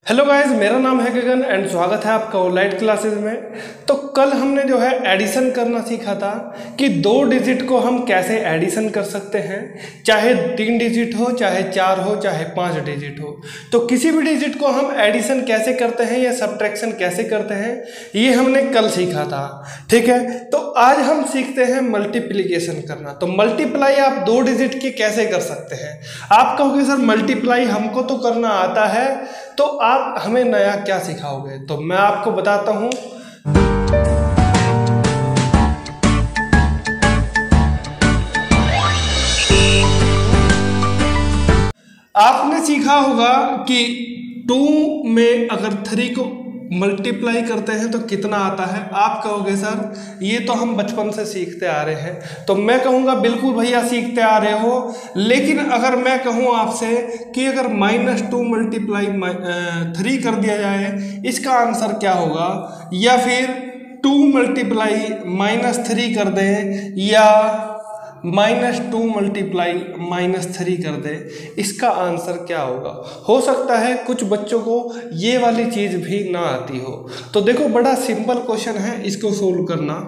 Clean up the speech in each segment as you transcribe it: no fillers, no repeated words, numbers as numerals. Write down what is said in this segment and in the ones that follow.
Hello guys, मेरा नाम है गगन एंड स्वागत है आपका ऑनलाइन क्लासेस में। तो कल हमने जो है एडिशन करना सीखा था कि दो डिजिट को हम कैसे एडिशन कर सकते हैं, चाहे 3 डिजिट हो, चाहे 4 हो, चाहे 5 डिजिट हो। तो किसी भी डिजिट को हम एडिशन कैसे करते हैं या सब्ट्रैक्शन कैसे करते हैं, ये हमने कल सीखा था। ठीक है, तो आज हम सीखते हैं मल्टीप्लीकेशन करना। तो मल्टीप्लाई आप दो डिजिट के कैसे कर सकते हैं। आप कहोगे सर मल्टीप्लाई हमको तो करना आता है, तो आप हमें नया क्या सिखाओगे। तो मैं आपको बताता हूं। आपने सीखा होगा कि 2 में अगर 3 को मल्टीप्लाई करते हैं तो कितना आता है। आप कहोगे सर ये तो हम बचपन से सीखते आ रहे हैं। तो मैं कहूँगा बिल्कुल भैया सीखते आ रहे हो, लेकिन अगर मैं कहूँ आपसे कि अगर -2 मल्टीप्लाई 3 कर दिया जाए, इसका आंसर क्या होगा। या फिर 2 मल्टीप्लाई -3 कर दें, या -2 मल्टीप्लाई -3 कर दे, इसका आंसर क्या होगा। हो सकता है कुछ बच्चों को ये वाली चीज़ भी ना आती हो। तो देखो बड़ा सिंपल क्वेश्चन है, इसको सोल्व करना।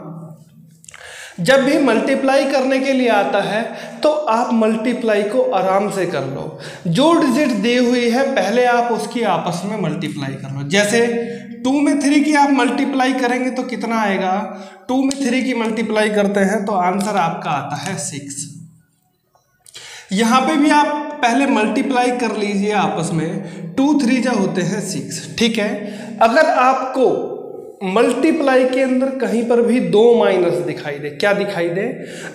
जब भी मल्टीप्लाई करने के लिए आता है तो आप मल्टीप्लाई को आराम से कर लो। जो डिजिट दी हुई है पहले आप उसकी आपस में मल्टीप्लाई कर लो। जैसे 2 में 3 की आप मल्टीप्लाई करेंगे तो कितना आएगा। 2 में 3 की मल्टीप्लाई करते हैं तो आंसर आपका आता है 6। यहाँ पे भी आप पहले मल्टीप्लाई कर लीजिए आपस में। 2 3 जा होते हैं 6। ठीक है, अगर आपको मल्टीप्लाई के अंदर कहीं पर भी 2 माइनस दिखाई दे, क्या दिखाई दे,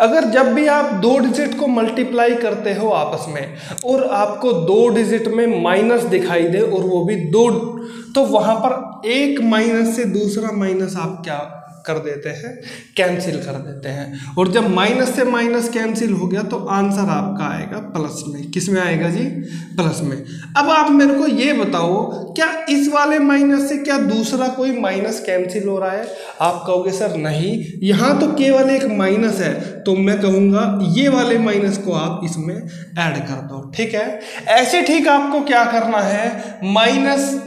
अगर जब भी आप 2 डिजिट को मल्टीप्लाई करते हो आपस में और आपको 2 डिजिट में माइनस दिखाई दे और वो भी 2, तो वहां पर एक माइनस से दूसरा माइनस आप क्या कर देते हैं, कैंसिल कर देते हैं। और जब माइनस से माइनस कैंसिल हो गया तो आंसर आपका आएगा प्लस में। किस में आएगा जी, प्लस में। अब आप मेरे को ये बताओ, क्या इस वाले माइनस से क्या दूसरा कोई माइनस कैंसिल हो रहा है। आप कहोगे सर नहीं, यहाँ तो केवल एक माइनस है, तो मैं कहूँगा ये वाले माइनस को आप इसमें ऐड कर दो। ठीक है, ऐसे ठीक आपको क्या करना है, माइनस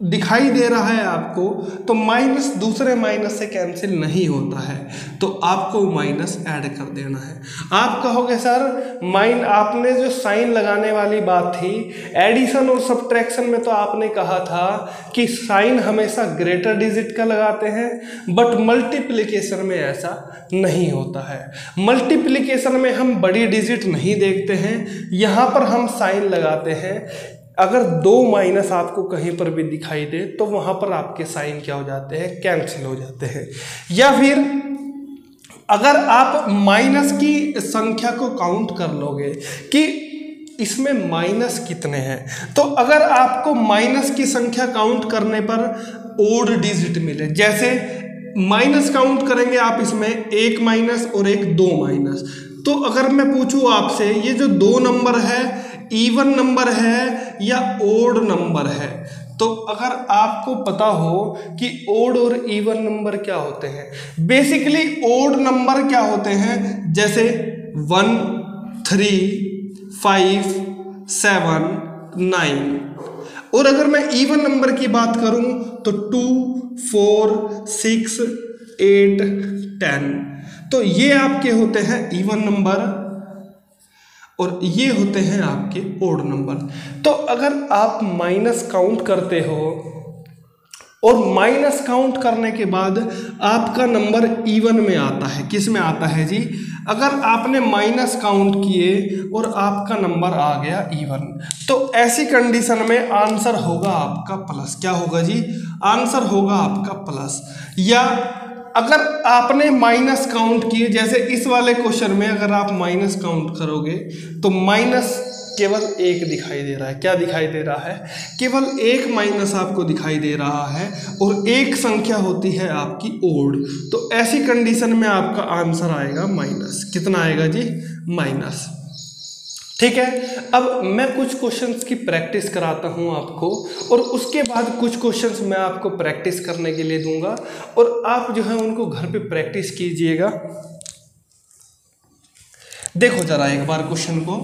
दिखाई दे रहा है आपको, तो माइनस दूसरे माइनस से कैंसिल नहीं होता है, तो आपको माइनस ऐड कर देना है। आप कहोगे सर आपने जो साइन लगाने वाली बात थी एडिशन और सब्ट्रैक्शन में, तो आपने कहा था कि साइन हमेशा ग्रेटर डिजिट का लगाते हैं, बट मल्टीप्लिकेशन में ऐसा नहीं होता है। मल्टीप्लिकेशन में हम बड़ी डिजिट नहीं देखते हैं, यहाँ पर हम साइन लगाते हैं। अगर 2 माइनस आपको कहीं पर भी दिखाई दे तो वहां पर आपके साइन क्या हो जाते हैं, कैंसिल हो जाते हैं। या फिर अगर आप माइनस की संख्या को काउंट कर लोगे कि इसमें माइनस कितने हैं, तो अगर आपको माइनस की संख्या काउंट करने पर ओड डिजिट मिले, जैसे माइनस काउंट करेंगे आप इसमें 1 माइनस और एक 2 माइनस, तो अगर मैं पूछूं आपसे ये जो 2 नंबर है इवन नंबर है या ओड नंबर है, तो अगर आपको पता हो कि ओड और इवन नंबर क्या होते हैं, बेसिकली ओड नंबर क्या होते हैं, जैसे 1 3 5 7 9, और अगर मैं इवन नंबर की बात करूं तो 2 4 6 8 10, तो ये आपके होते हैं इवन नंबर और ये होते हैं आपके ओड नंबर। तो अगर आप माइनस काउंट करते हो और माइनस काउंट करने के बाद आपका नंबर इवन में आता है, किस में आता है जी, अगर आपने माइनस काउंट किए और आपका नंबर आ गया इवन, तो ऐसी कंडीशन में आंसर होगा आपका प्लस। क्या होगा जी, आंसर होगा आपका प्लस। या अगर आपने माइनस काउंट किए, जैसे इस वाले क्वेश्चन में अगर आप माइनस काउंट करोगे तो माइनस केवल 1 दिखाई दे रहा है। क्या दिखाई दे रहा है, केवल 1 माइनस आपको दिखाई दे रहा है, और एक संख्या होती है आपकी ओड, तो ऐसी कंडीशन में आपका आंसर आएगा माइनस। कितना आएगा जी, माइनस। ठीक है, अब मैं कुछ क्वेश्चंस की प्रैक्टिस कराता हूं आपको, और उसके बाद कुछ क्वेश्चंस मैं आपको प्रैक्टिस करने के लिए दूंगा, और आप जो है उनको घर पे प्रैक्टिस कीजिएगा। देखो जरा एक बार क्वेश्चन को।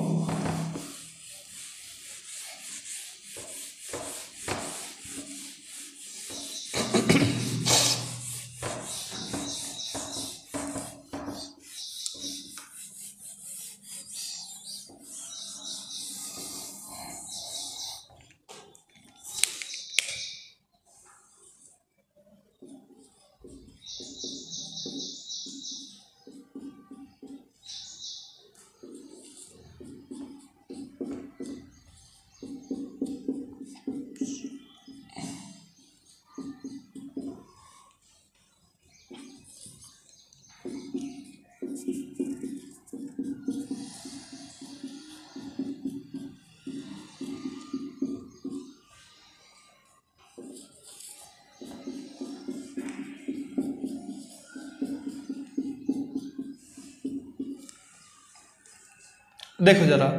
देखो जरा,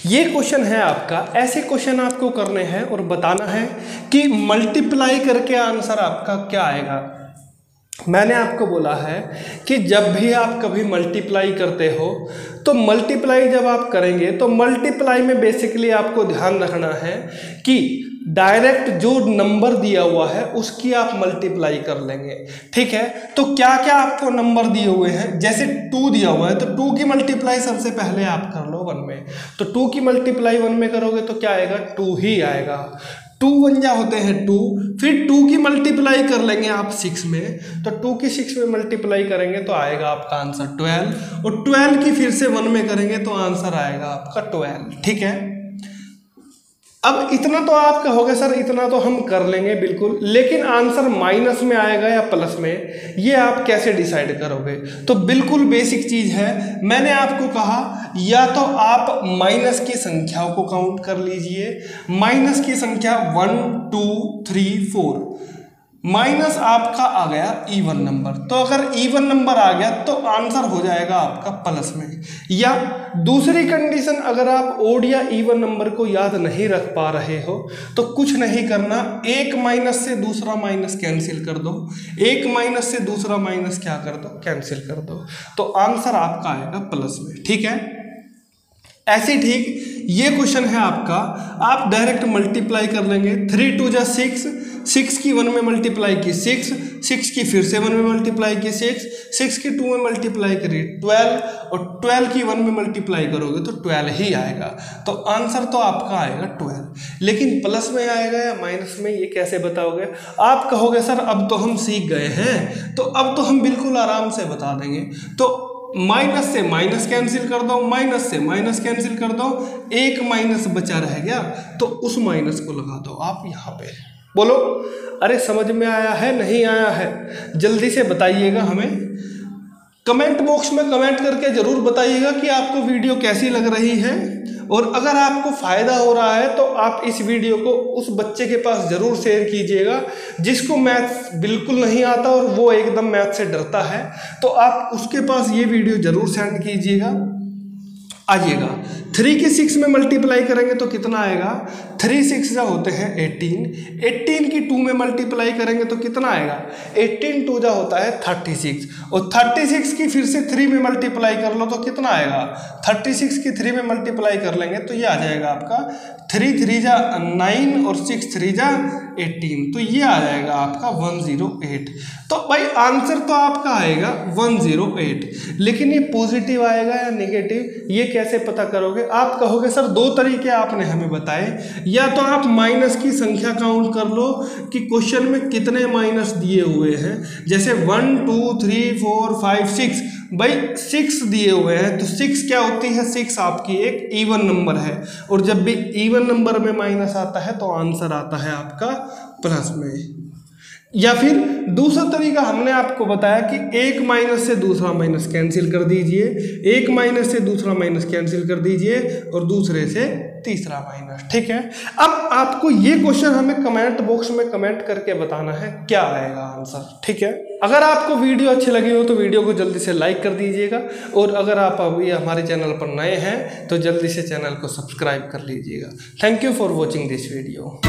ये क्वेश्चन है आपका, ऐसे क्वेश्चन आपको करने हैं और बताना है कि मल्टीप्लाई करके आंसर आपका क्या आएगा। मैंने आपको बोला है कि जब भी आप कभी मल्टीप्लाई करते हो तो मल्टीप्लाई जब आप करेंगे तो मल्टीप्लाई में बेसिकली आपको ध्यान रखना है कि डायरेक्ट जो नंबर दिया हुआ है उसकी आप मल्टीप्लाई कर लेंगे, ठीक है। तो क्या क्या आपको नंबर दिए हुए हैं, जैसे 2 दिया हुआ है तो 2 की मल्टीप्लाई सबसे पहले आप कर लो 1 में, तो 2 की मल्टीप्लाई 1 में करोगे तो क्या आएगा, 2 ही आएगा। 2 1 जा होते हैं 2, फिर 2 की मल्टीप्लाई कर लेंगे आप 6 में, तो 2 की 6 में मल्टीप्लाई करेंगे तो आएगा आपका आंसर 12, और 12 की फिर से 1 में करेंगे तो आंसर आएगा आपका 12, ठीक है। अब इतना तो आप कहोगे सर इतना तो हम कर लेंगे बिल्कुल, लेकिन आंसर माइनस में आएगा या प्लस में, ये आप कैसे डिसाइड करोगे। तो बिल्कुल बेसिक चीज है, मैंने आपको कहा या तो आप माइनस की संख्याओं को काउंट कर लीजिए, माइनस की संख्या 1 2 3 4, माइनस आपका आ गया इवन नंबर, तो अगर इवन नंबर आ गया तो आंसर हो जाएगा आपका प्लस में। या दूसरी कंडीशन, अगर आप ओड या इवन नंबर को याद नहीं रख पा रहे हो तो कुछ नहीं करना, एक माइनस से दूसरा माइनस कैंसिल कर दो, एक माइनस से दूसरा माइनस क्या कर दो, कैंसिल कर दो, तो आंसर आपका आएगा प्लस में, ठीक है। ऐसे ठीक ये क्वेश्चन है आपका, आप डायरेक्ट मल्टीप्लाई कर लेंगे, 3 2 जा 6, 6 की 1 में मल्टीप्लाई की 6, 6 की फिर से 1 में मल्टीप्लाई की 6, 6 की 2 में मल्टीप्लाई करी 12, और 12 की 1 में मल्टीप्लाई करोगे तो 12 ही आएगा, तो आंसर तो आपका आएगा 12। लेकिन प्लस में आएगा या माइनस में, ये कैसे बताओगे। आप कहोगे सर अब तो हम सीख गए हैं, तो अब तो हम बिल्कुल आराम से बता देंगे। तो माइनस से माइनस कैंसिल कर दो, माइनस से माइनस कैंसिल कर दो, एक माइनस बचा रह गया तो उस माइनस को लगा दो आप यहाँ पे। बोलो अरे समझ में आया है नहीं आया है, जल्दी से बताइएगा हमें, कमेंट बॉक्स में कमेंट करके जरूर बताइएगा कि आपको वीडियो कैसी लग रही है, और अगर आपको फ़ायदा हो रहा है तो आप इस वीडियो को उस बच्चे के पास ज़रूर शेयर कीजिएगा जिसको मैथ्स बिल्कुल नहीं आता और वो एकदम मैथ से डरता है, तो आप उसके पास ये वीडियो ज़रूर सेंड कीजिएगा। आइएगा 3 की 6 में मल्टीप्लाई करेंगे तो कितना आएगा, 3 6 जा होते हैं 18, 18 की 2 में मल्टीप्लाई करेंगे तो कितना आएगा, 18 2 जा होता है 36, और 36 की फिर से 3 में मल्टीप्लाई कर लो तो कितना आएगा, 36 की 3 में मल्टीप्लाई कर लेंगे तो ये आ जाएगा आपका 3 3 जा 9 और 6 3 जा 18, तो ये आ जाएगा आपका 108। तो भाई आंसर तो आपका आएगा 108, लेकिन ये पॉजिटिव आएगा या नेगेटिव ये कैसे पता करोगे। आप कहोगे सर 2 तरीके आपने हमें बताए, या तो आप माइनस की संख्या काउंट कर लो कि क्वेश्चन में कितने माइनस दिए हुए हैं, जैसे 1 2 3 4 5 6, भाई 6 दिए हुए हैं तो 6 क्या होती है, 6 आपकी एक इवन नंबर है, और जब भी इवन नंबर में माइनस आता है तो आंसर आता है आपका प्लस में। या फिर दूसरा तरीका हमने आपको बताया कि एक माइनस से दूसरा माइनस कैंसिल कर दीजिए, एक माइनस से दूसरा माइनस कैंसिल कर दीजिए, और दूसरे से तीसरा माइनस, ठीक है। अब आपको ये क्वेश्चन हमें कमेंट बॉक्स में कमेंट करके बताना है क्या आएगा आंसर, ठीक है। अगर आपको वीडियो अच्छी लगी हो तो वीडियो को जल्दी से लाइक कर दीजिएगा, और अगर आप अभी हमारे चैनल पर नए हैं तो जल्दी से चैनल को सब्सक्राइब कर लीजिएगा। Thank you for watching this video.